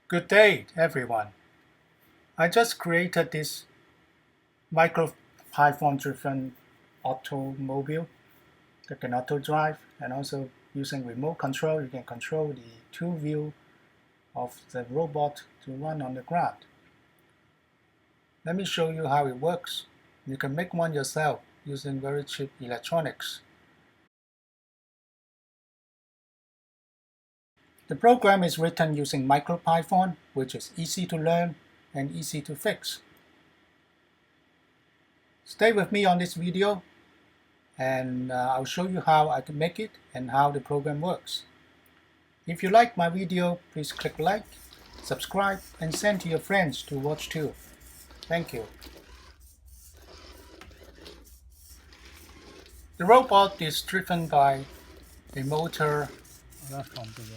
Good day, everyone. I just created this Micropython driven automobile that can auto drive, and also using remote control you can control the two wheel of the robot to run on the ground. Let me show you how it works. You can make one yourself using very cheap electronics. The program is written using Micropython, which is easy to learn and easy to fix. Stay with me on this video and I'll show you how I can make it and how the program works. If you like my video, please click like, subscribe, and send to your friends to watch too. Thank you. The robot is driven by a motor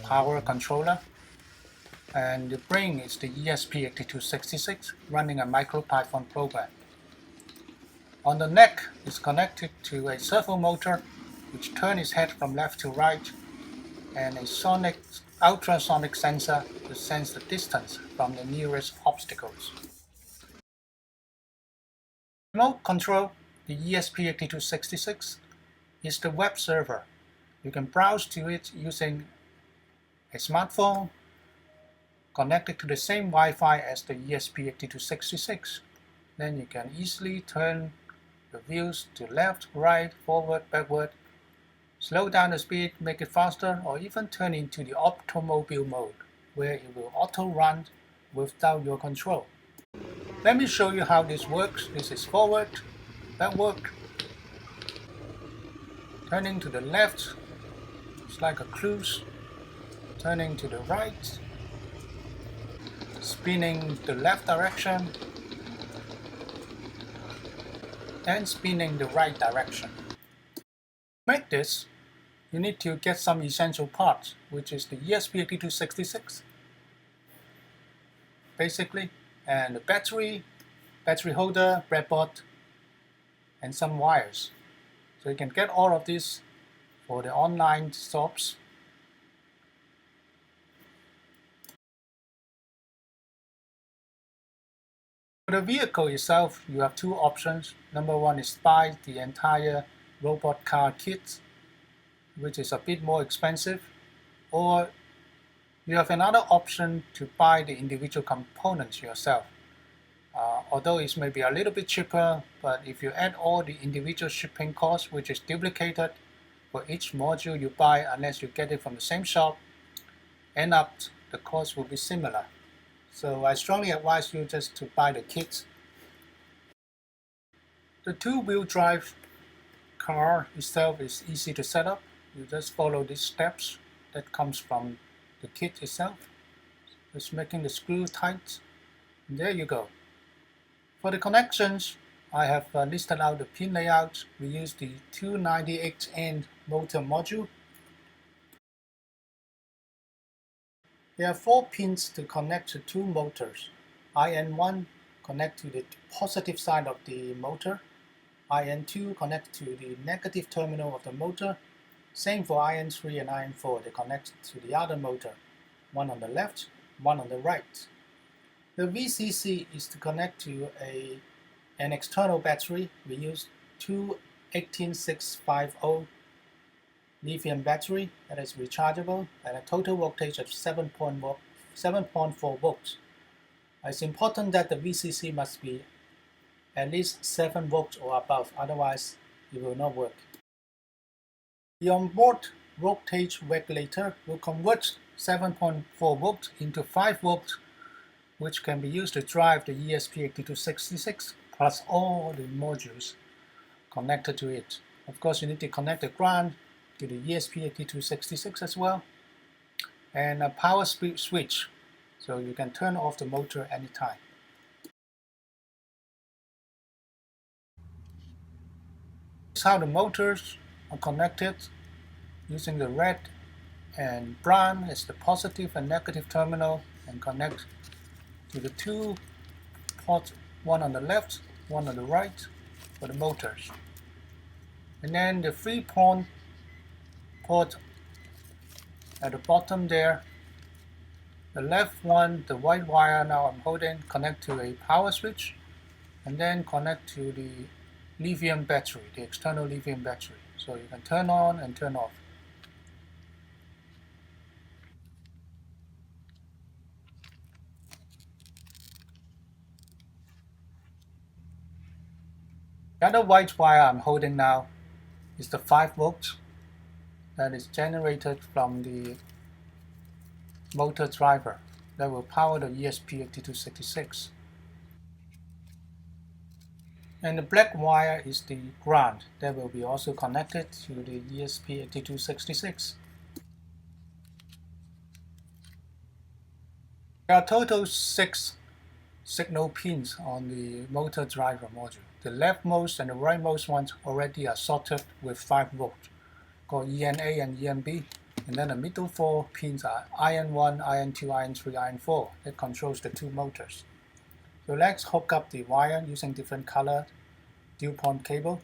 power controller, and the brain is the ESP8266 running a Micropython program. On the neck is connected to a servo motor which turns its head from left to right, and a ultrasonic sensor to sense the distance from the nearest obstacles. Remote control, the ESP8266, is the web server. You can browse to it using a smartphone connected to the same Wi-Fi as the ESP8266. Then you can easily turn the wheels to left, right, forward, backward, slow down the speed, make it faster, or even turn into the automobile mode, where it will auto-run without your control. Let me show you how this works. This is forward, backward, turning to the left, it's like a cruise, turning to the right, spinning the left direction, and spinning the right direction. To make this, you need to get some essential parts, which is the ESP8266, basically, and the battery holder, breadboard, and some wires. So you can get all of this for the online shops. For the vehicle itself, you have two options. Number one is buy the entire robot car kit, which is a bit more expensive, or you have another option to buy the individual components yourself. Although it may be a little bit cheaper, but if you add all the individual shipping costs, which is duplicated for each module you buy unless you get it from the same shop, end up the cost will be similar. So I strongly advise you just to buy the kits. The two-wheel drive car itself is easy to set up. You just follow these steps that comes from the kit itself. Just making the screw tight, and there you go. For the connections, I have listed out the pin layout. We use the 298N motor module. There are 4 pins to connect to two motors. IN1 connect to the positive side of the motor. IN2 connect to the negative terminal of the motor. Same for IN3 and IN4, they connect to the other motor. One on the left, one on the right. The VCC is to connect to an external battery. We use two 18650 lithium battery that is rechargeable and a total voltage of 7.4 volts. It's important that the VCC must be at least 7 volts or above, otherwise it will not work. The onboard voltage regulator will convert 7.4 volts into 5 volts, which can be used to drive the ESP8266 plus all the modules connected to it. Of course, you need to connect the ground to the ESP8266 as well, and a power switch, so you can turn off the motor anytime. This is how the motors are connected, using the red and brown as the positive and negative terminal, and connect to the two ports, one on the left, one on the right, for the motors. And then the 3-port at the bottom there The left one, the white wire now I'm holding, connect to a power switch, and then connect to the lithium battery, the external lithium battery. So you can turn on and turn off. The other white wire I'm holding now is the 5 volts that is generated from the motor driver that will power the ESP8266. And the black wire is the ground that will be also connected to the ESP8266. There are total 6 signal pins on the motor driver module. The leftmost and the rightmost ones already are sorted with 5 volts, called ENA and ENB. And then the middle 4 pins are IN1, IN2, IN3, IN4 that controls the 2 motors. So let's hook up the wire using different colored dual-point cable.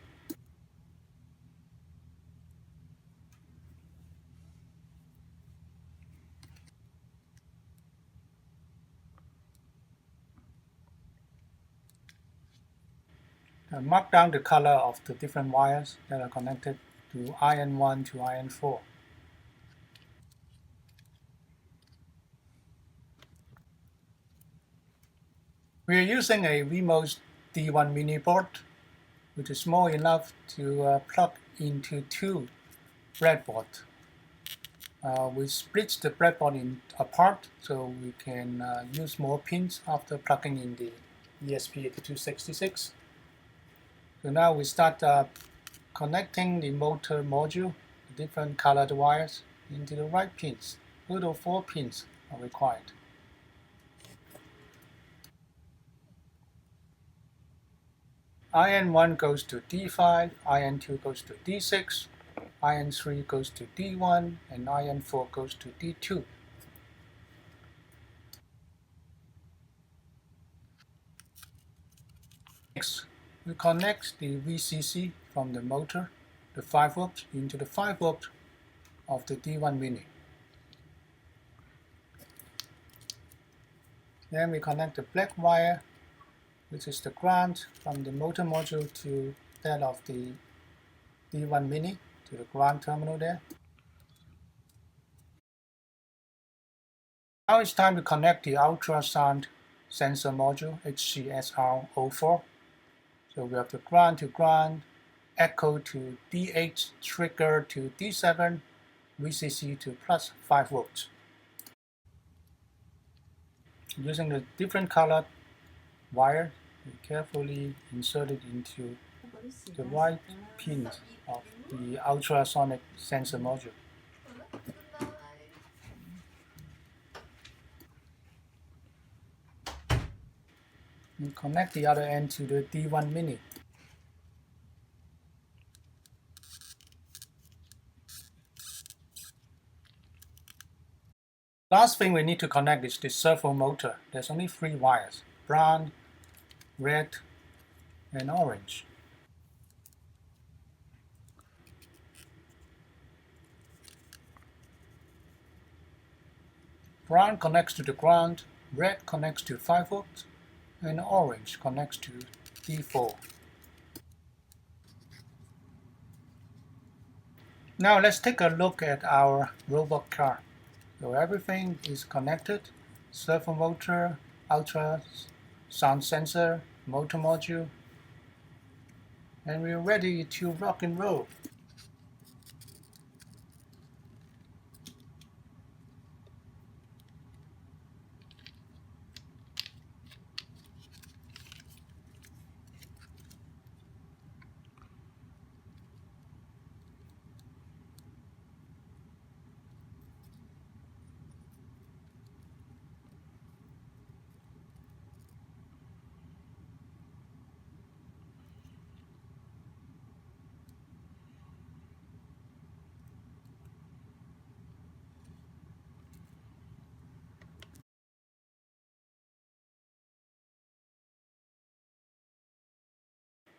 Mark down the color of the different wires that are connected to IN1 to IN4. We are using a Wemos D1 mini board, which is small enough to plug into 2 breadboards. We split the breadboard apart so we can use more pins after plugging in the ESP8266. So now we start connecting the motor module, the different colored wires, into the right pins. Total 4 pins are required. IN1 goes to D5, IN2 goes to D6, IN3 goes to D1, and IN4 goes to D2. Next, we connect the VCC from the motor, the 5 volts, into the 5 volts of the D1 mini. Then we connect the black wire, which is the ground, from the motor module to that of the D1 mini, to the ground terminal there. Now it's time to connect the ultrasound sensor module, HCSR04. So we have the ground to ground, echo to D8, trigger to D7, VCC to plus 5 volts. Using the different colored wire, we carefully insert it into the right pins of the ultrasonic sensor module. And connect the other end to the D1 mini. Last thing we need to connect is the servo motor. There's only 3 wires, brown, red, and orange. Brown connects to the ground, red connects to 5 volts, and orange connects to D4. Now let's take a look at our robot car. So everything is connected, servo motor, ultrasound sensor, motor module, and we're ready to rock and roll.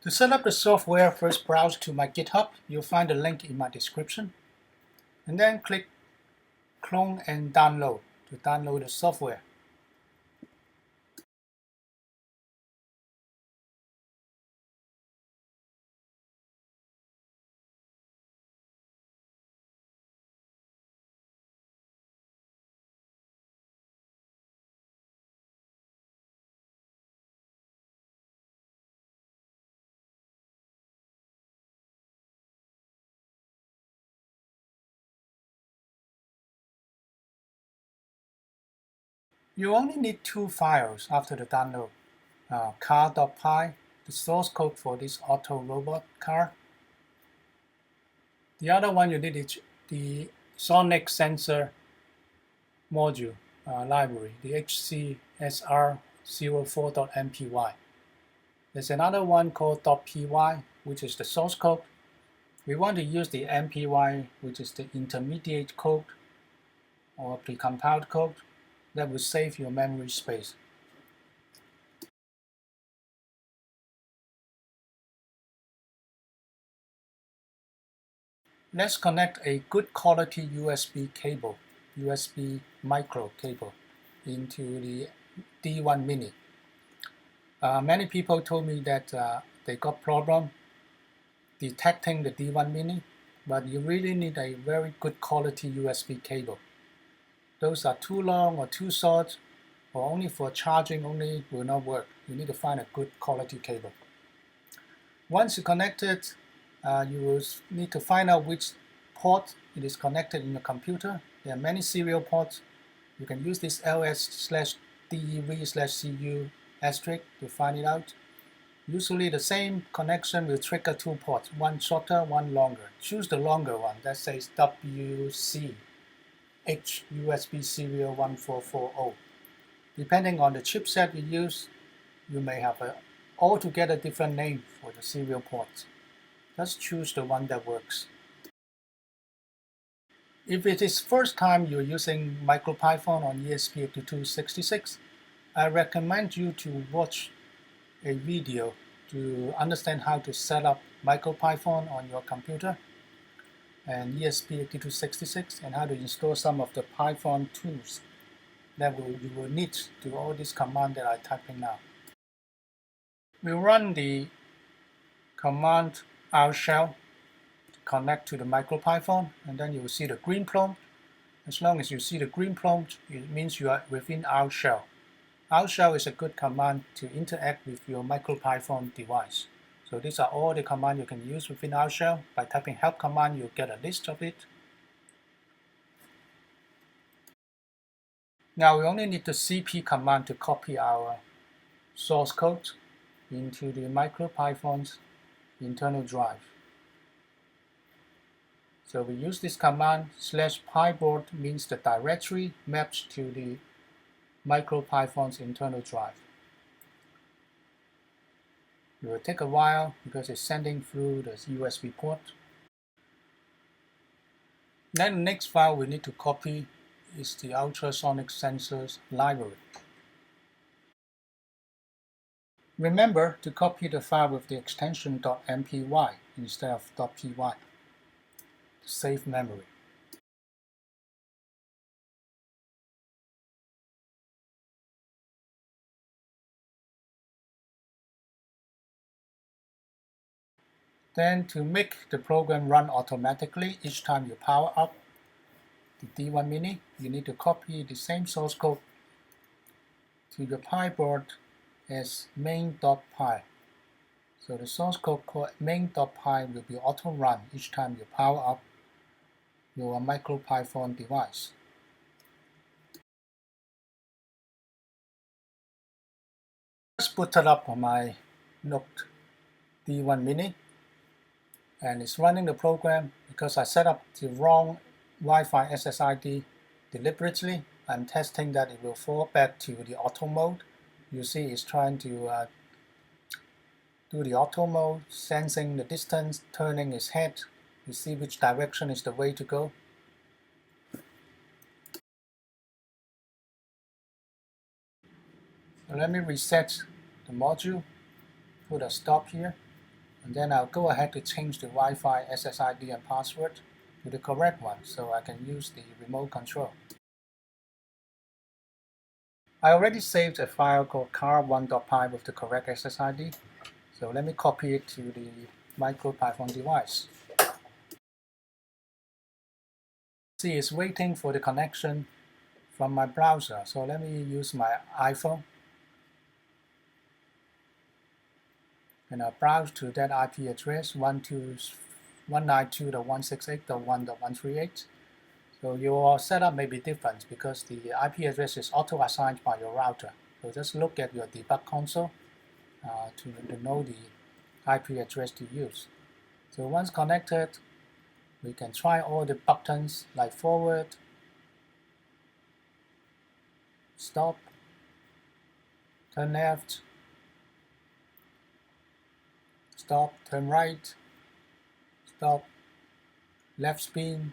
To set up the software, first browse to my GitHub. You'll find the link in my description. And then click Clone and Download to download the software. You only need two files after the download. Car.py, the source code for this auto robot car. The other one you need is the sonic sensor module library, the HCSR04.mpy. There's another one called .py, which is the source code. We want to use the mpy, which is the intermediate code or precompiled code. That will save your memory space. Let's connect a good quality USB cable, USB micro cable, into the D1 Mini. Many people told me that they got problem detecting the D1 Mini, but you really need a very good quality USB cable. Those are too long or too short, or only for charging only will not work. You need to find a good quality cable. Once you connect it, you will need to find out which port it is connected in your computer. There are many serial ports. You can use this ls/dev/cu asterisk to find it out. Usually the same connection will trigger two ports, one shorter, one longer. Choose the longer one that says WC H USB serial 1440. Depending on the chipset you use, you may have an altogether different name for the serial ports. Just choose the one that works. If it is first time you're using Micropython on ESP8266, I recommend you to watch a video to understand how to set up Micropython on your computer and ESP8266 and how to install some of the Python tools that you will need to do all these commands that I'm typing now. We'll run the command R shell to connect to the Micropython, and then you will see the green prompt. As long as you see the green prompt, it means you are within R shell. R shell is a good command to interact with your Micropython device. So these are all the commands you can use within R shell. By typing help command, you'll get a list of it. Now we only need the cp command to copy our source code into the Micropython's internal drive. So we use this command /pyboard means the directory maps to the Micropython's internal drive. It will take a while because it's sending through the USB port. Then the next file we need to copy is the ultrasonic sensors library. Remember to copy the file with the extension .mpy instead of .py to save memory. Then to make the program run automatically each time you power up the D1 Mini, you need to copy the same source code to your Pyboard as main.py. So the source code called main.py will be auto-run each time you power up your Micropython device. Just booted up on my Note D1 Mini, and it's running the program because I set up the wrong Wi-Fi SSID deliberately. I'm testing that it will fall back to the auto mode. You see it's trying to do the auto mode, sensing the distance, turning its head. You see which direction is the way to go. So let me reset the module, put a stop here, and then I'll go ahead to change the Wi-Fi SSID and password to the correct one so I can use the remote control. I already saved a file called car1.py with the correct SSID, so let me copy it to the Micropython device. See, it's waiting for the connection from my browser, so let me use my iPhone. And I'll browse to that IP address 192.168.1.138. So your setup may be different because the IP address is auto-assigned by your router. So just look at your debug console to know the IP address to use. So once connected, we can try all the buttons like forward, stop, turn left, stop, turn right, stop, left spin,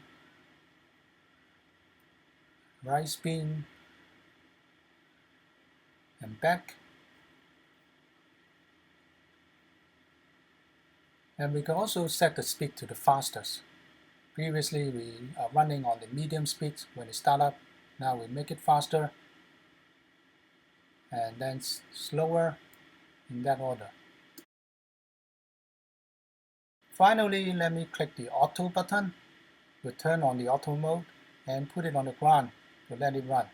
right spin, and back. And we can also set the speed to the fastest. Previously we are running on the medium speed when it starts up. Now we make it faster and then slower in that order. Finally, let me click the auto button to turn on the auto mode and put it on the ground to let it run.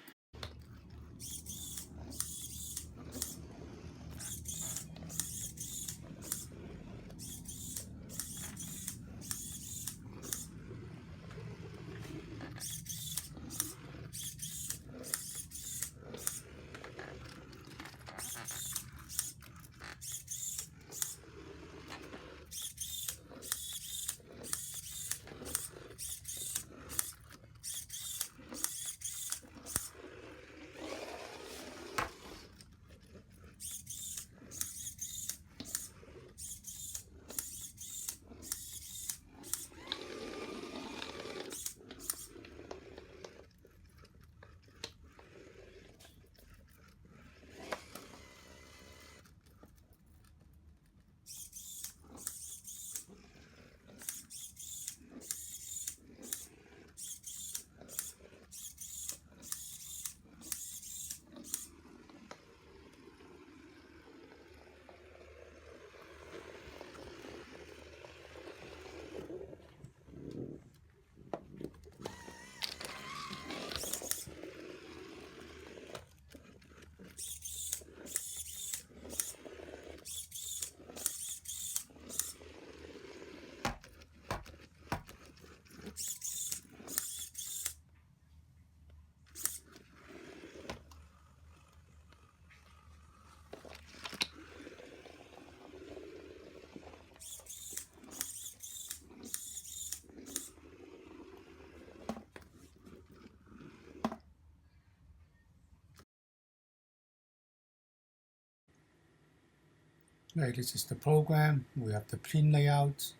Right, this is the program. We have the pin layout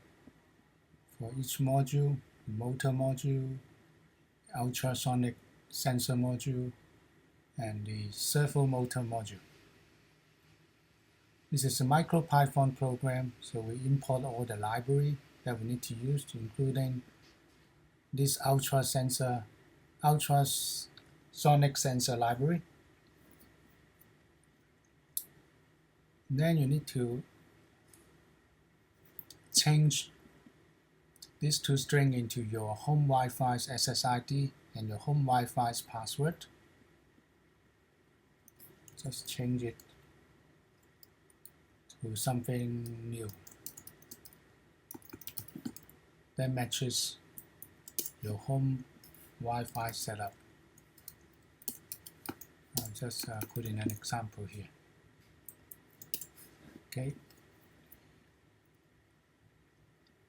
for each module, the motor module, ultrasonic sensor module, and the servo motor module. This is a Micropython program, so we import all the library that we need to use, including this ultrasonic sensor library. Then you need to change these two strings into your home Wi-Fi's SSID and your home Wi-Fi's password. Just change it to something new that matches your home Wi-Fi setup. I'll just put in an example here. Okay.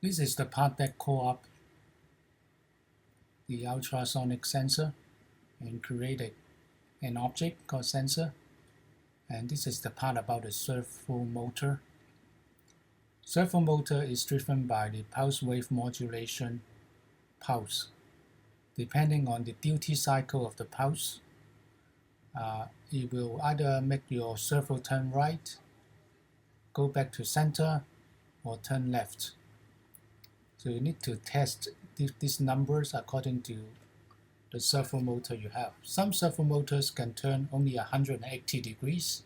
This is the part that calls up the ultrasonic sensor and create an object called sensor. And this is the part about the servo motor. Servo motor is driven by the pulse wave modulation pulse. Depending on the duty cycle of the pulse, it will either make your servo turn right, go back to center, or turn left. So you need to test these numbers according to the servo motor you have. Some servo motors can turn only 180 degrees,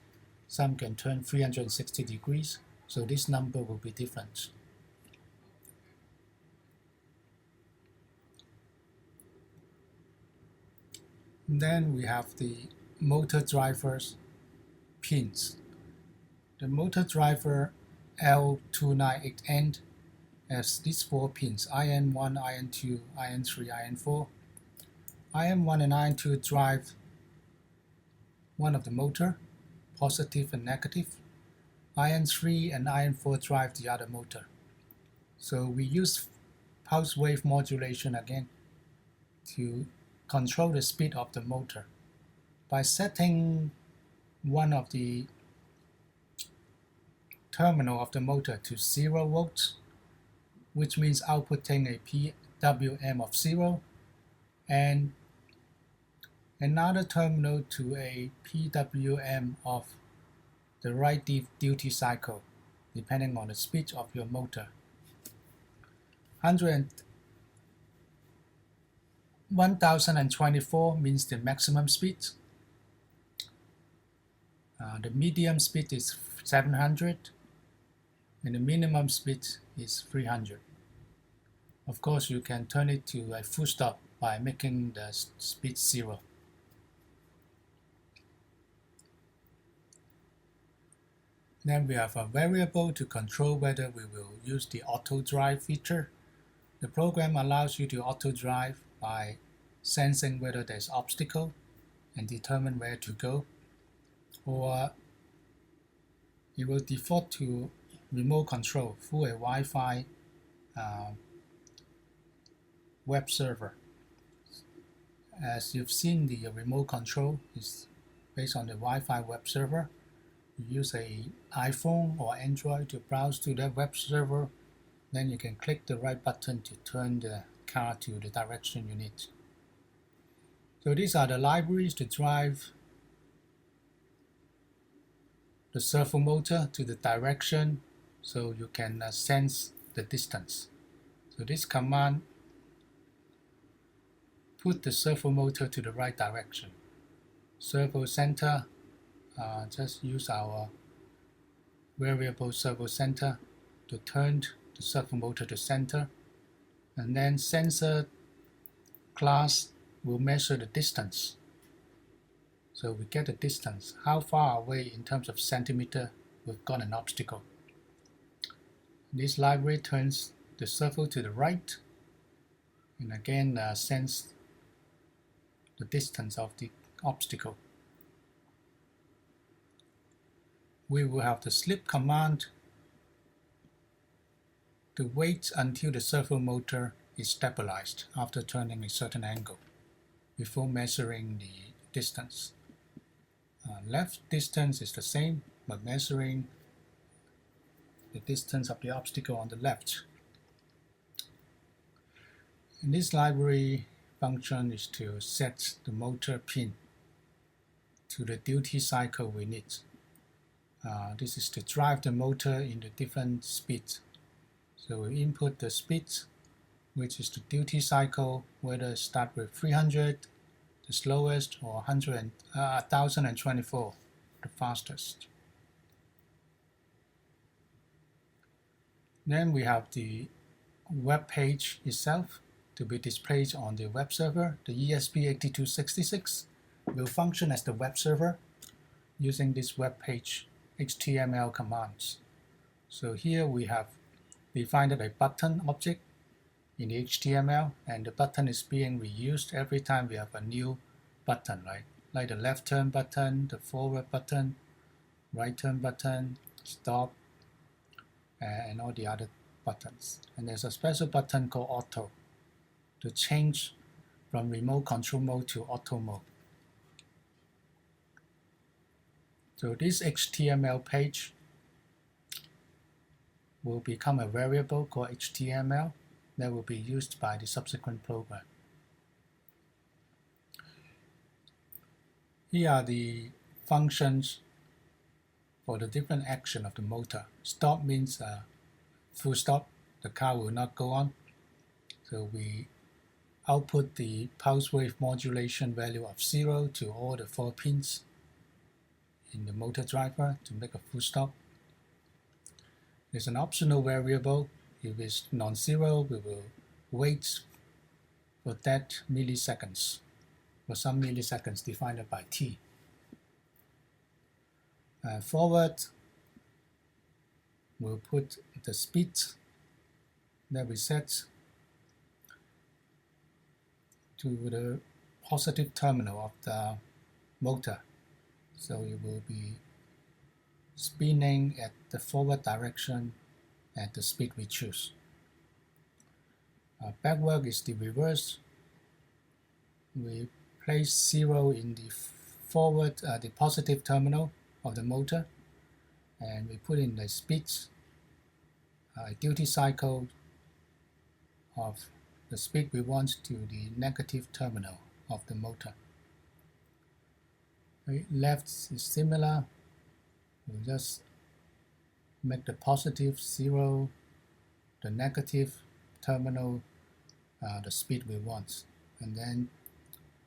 some can turn 360 degrees, so this number will be different. Then we have the motor drivers pins. The motor driver L298N has these 4 pins: IN1, IN2, IN3, IN4. IN1 and IN2 drive one of the motor, positive and negative. IN3 and IN4 drive the other motor. So we use pulse wave modulation again to control the speed of the motor. By setting one of the terminal of the motor to 0 volts, which means outputting a PWM of 0, and another terminal to a PWM of the right duty cycle, depending on the speed of your motor. 1024 means the maximum speed. The medium speed is 700, and the minimum speed is 300. Of course, you can turn it to a full stop by making the speed 0. Then we have a variable to control whether we will use the auto drive feature. The program allows you to auto drive by sensing whether there's obstacle and determine where to go, or it will default to remote control through a Wi-Fi web server. As you've seen, the remote control is based on the Wi-Fi web server. You use an iPhone or Android to browse to that web server, then you can click the right button to turn the car to the direction you need. So these are the libraries to drive the servo motor to the direction, so you can sense the distance. So this command put the servo motor to the right direction. Servo center, just use our variable servo center to turn the servo motor to center, and then sensor class will measure the distance. So we get the distance, how far away in terms of centimeter we've got an obstacle. This library turns the servo to the right, and again sense the distance of the obstacle. We will have the slip command to wait until the servo motor is stabilized after turning a certain angle before measuring the distance. Left distance is the same, but measuring the distance of the obstacle on the left. And this library function is to set the motor pin to the duty cycle we need. This is to drive the motor in the different speeds. So we input the speed, which is the duty cycle, whether start with 300, the slowest, or 1024, the fastest. Then we have the web page itself to be displayed on the web server. The ESP8266 will function as the web server using this web page HTML commands. So here we have defined a button object in the HTML, and the button is being reused every time we have a new button, right? Like the left turn button, the forward button, right turn button, stop, and all the other buttons. And there's a special button called auto to change from remote control mode to auto mode. So this HTML page will become a variable called HTML that will be used by the subsequent program. Here are the functions for the different action of the motor. Stop means full stop, the car will not go on. So we output the pulse wave modulation value of 0 to all the 4 pins in the motor driver to make a full stop. There's an optional variable. If it's non-zero, we will wait for that milliseconds, for some milliseconds defined by t. Forward, we'll put the speed that we set to the positive terminal of the motor. So it will be spinning at the forward direction at the speed we choose. Backward is the reverse. We place 0 in the forward, the positive terminal of the motor, and we put in the speed duty cycle of the speed we want to the negative terminal of the motor. Left is similar. We'll just make the positive 0, the negative terminal the speed we want, and then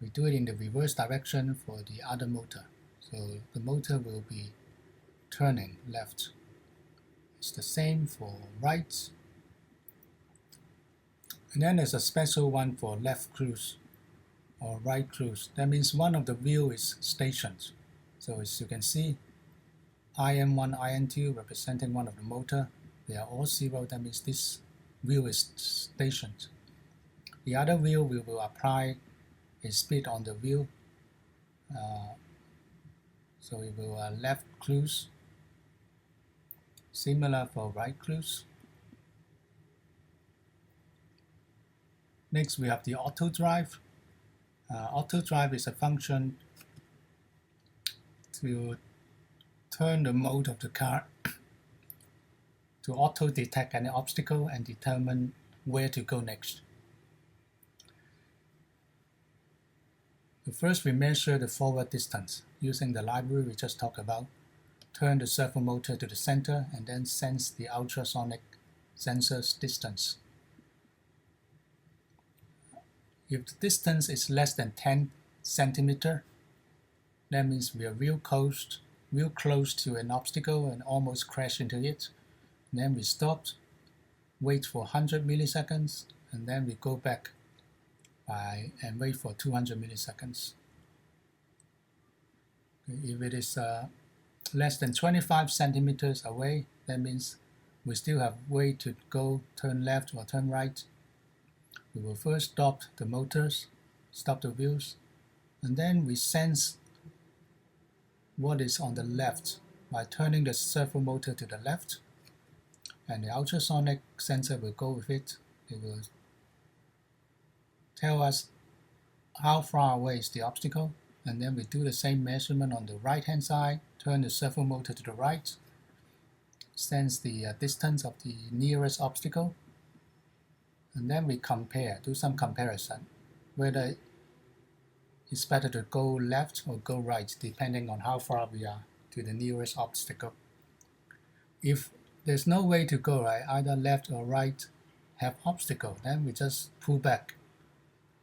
we do it in the reverse direction for the other motor. So the motor will be turning left. It's the same for right. And then there's a special one for left cruise or right cruise. That means one of the wheel is stationed. So as you can see, IN1, IN2 representing one of the motor. They are all 0. That means this wheel is stationed. The other wheel, we will apply a speed on the wheel. So it will left cruise. Similar for right cruise. Next, we have the autodrive. Autodrive is a function to turn the mode of the car to auto-detect any obstacle and determine where to go next. First, we measure the forward distance using the library we just talked about. Turn the servo motor to the center and then sense the ultrasonic sensor's distance. If the distance is less than 10 centimeters, that means we are real close to an obstacle and almost crash into it. Then we stop, wait for 100 milliseconds, and then we go back and wait for 200 milliseconds. If it is less than 25 centimeters away, that means we still have way to go, turn left or turn right. We will first stop the motors, stop the wheels, and then we sense what is on the left by turning the servo motor to the left, and the ultrasonic sensor will go with it. It will tell us how far away is the obstacle, and then we do the same measurement on the right hand side, turn the servo motor to the right, sense the distance of the nearest obstacle, and then we compare, do some comparison, whether it's better to go left or go right, depending on how far we are to the nearest obstacle. If there's no way to go, right, either left or right have obstacle, then we just pull back.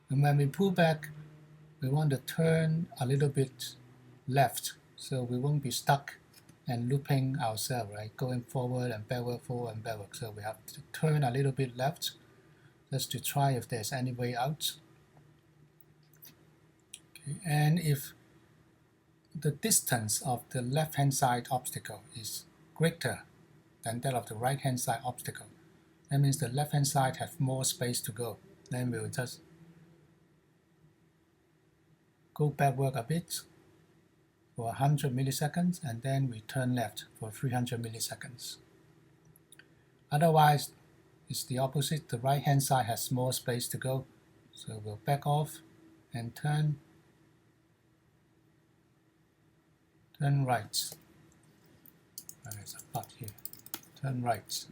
And when we pull back, we want to turn a little bit left, so we won't be stuck and looping ourselves, right, going forward and backward, forward and backward. So we have to turn a little bit left, just to try if there's any way out. Okay. And if the distance of the left-hand side obstacle is greater than that of the right-hand side obstacle, that means the left-hand side has more space to go. Then we'll just go backward a bit for 100 milliseconds, and then we turn left for 300 milliseconds. Otherwise, it's the opposite. The right-hand side has more space to go, so we'll back off and turn right. There's a but here. Turn right.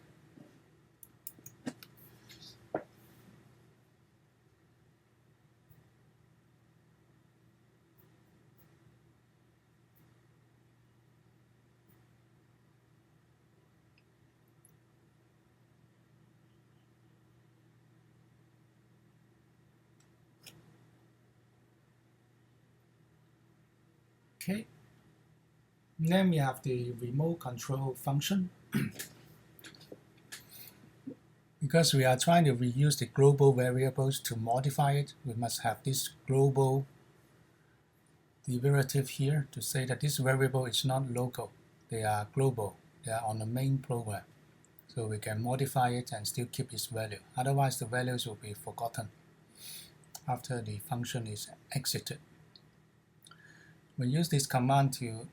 Okay. Then we have the remote control function. Because we are trying to reuse the global variables to modify it, we must have this global derivative here to say that this variable is not local. They are global. They are on the main program. So we can modify it and still keep its value. Otherwise, the values will be forgotten after the function is exited. We use this command to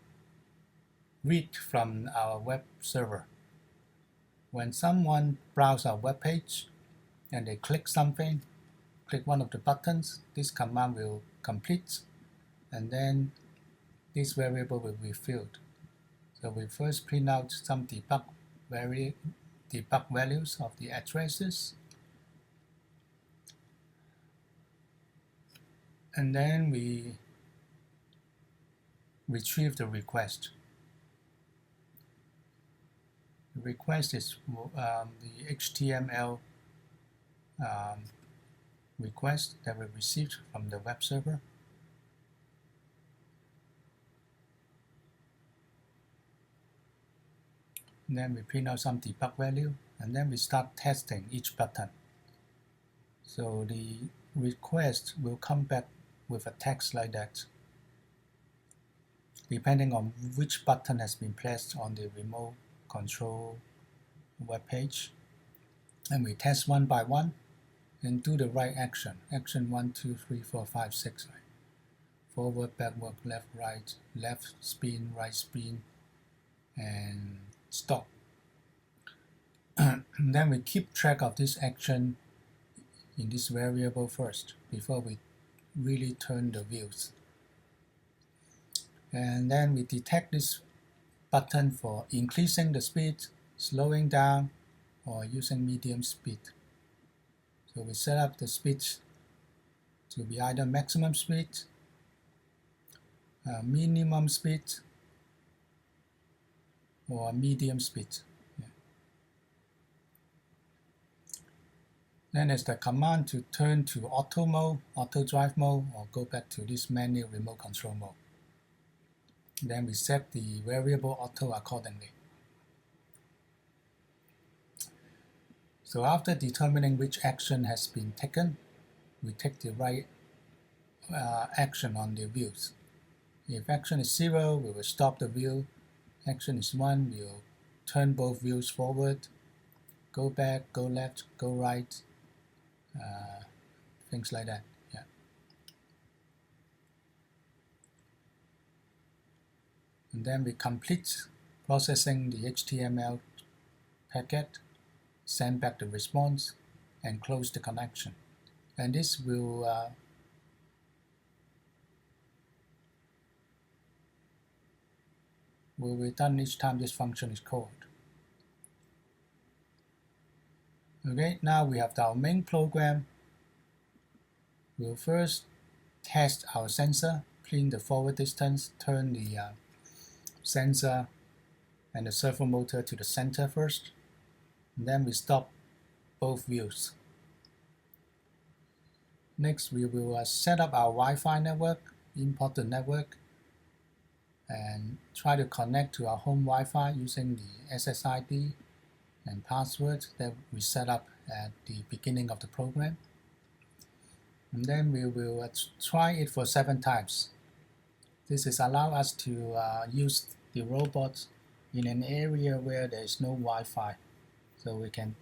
read from our web server. When someone browses our web page and they click something, click one of the buttons, this command will complete, and then this variable will be filled. So we first print out some debug values of the addresses, and then we retrieve the request. The request is the HTML request that we received from the web server. And then we print out some debug value, and then we start testing each button. So the request will come back with a text like that, depending on which button has been pressed on the remote control web page. And we test one by one and do the right action. Action 1, 2, 3, 4, 5, 6. Right? Forward, backward, left, right, left spin, right spin, and stop. And then we keep track of this action in this variable first before we really turn the wheels. And then we detect this button for increasing the speed, slowing down, or using medium speed. So we set up the speed to be either maximum speed, minimum speed, or medium speed. Yeah. Then there's the command to turn to auto mode, auto drive mode, or go back to this manual remote control mode. Then we set the variable auto accordingly. So after determining which action has been taken, we take the right action on the wheels. If action is 0, we will stop the wheel. Action is 1, we will turn both wheels forward, go back, go left, go right, things like that. Yeah. And then we complete processing the HTML packet, send back the response, and close the connection. And this will be done each time this function is called. Okay, now we have our main program. We'll first test our sensor, print the forward distance, turn the sensor and the servo motor to the center first, and then we stop both wheels. Next, we will set up our Wi-Fi network, import the network, and try to connect to our home Wi-Fi using the SSID and password that we set up at the beginning of the program. And then we will try it for 7 times. This is allow us to use the robot in an area where there is no Wi-Fi. So we can,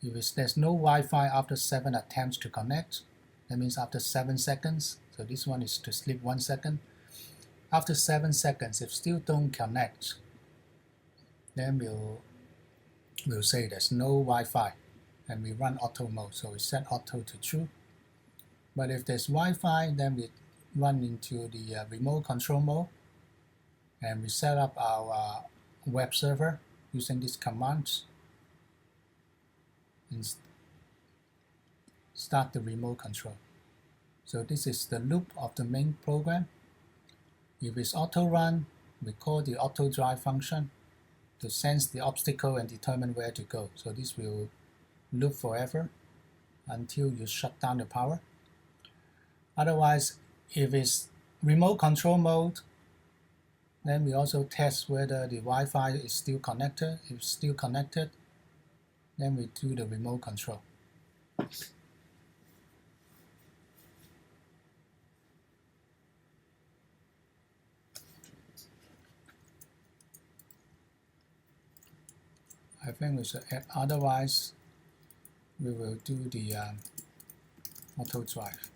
if there's no Wi-Fi after 7 attempts to connect, that means after 7 seconds. So this one is to sleep 1 second. After 7 seconds, if still don't connect, then we'll say there's no Wi-Fi, and we run auto mode. So we set auto to true. But if there's Wi-Fi, then we run into the remote control mode, and we set up our web server using these commands and start the remote control. So this is the loop of the main program. If it's auto run, we call the auto drive function to sense the obstacle and determine where to go. So this will loop forever until you shut down the power. Otherwise, if it's remote control mode, Then we also test whether the Wi-Fi is still connected. If it's still connected, then we do the remote control. I think we should add, otherwise we will do the auto drive.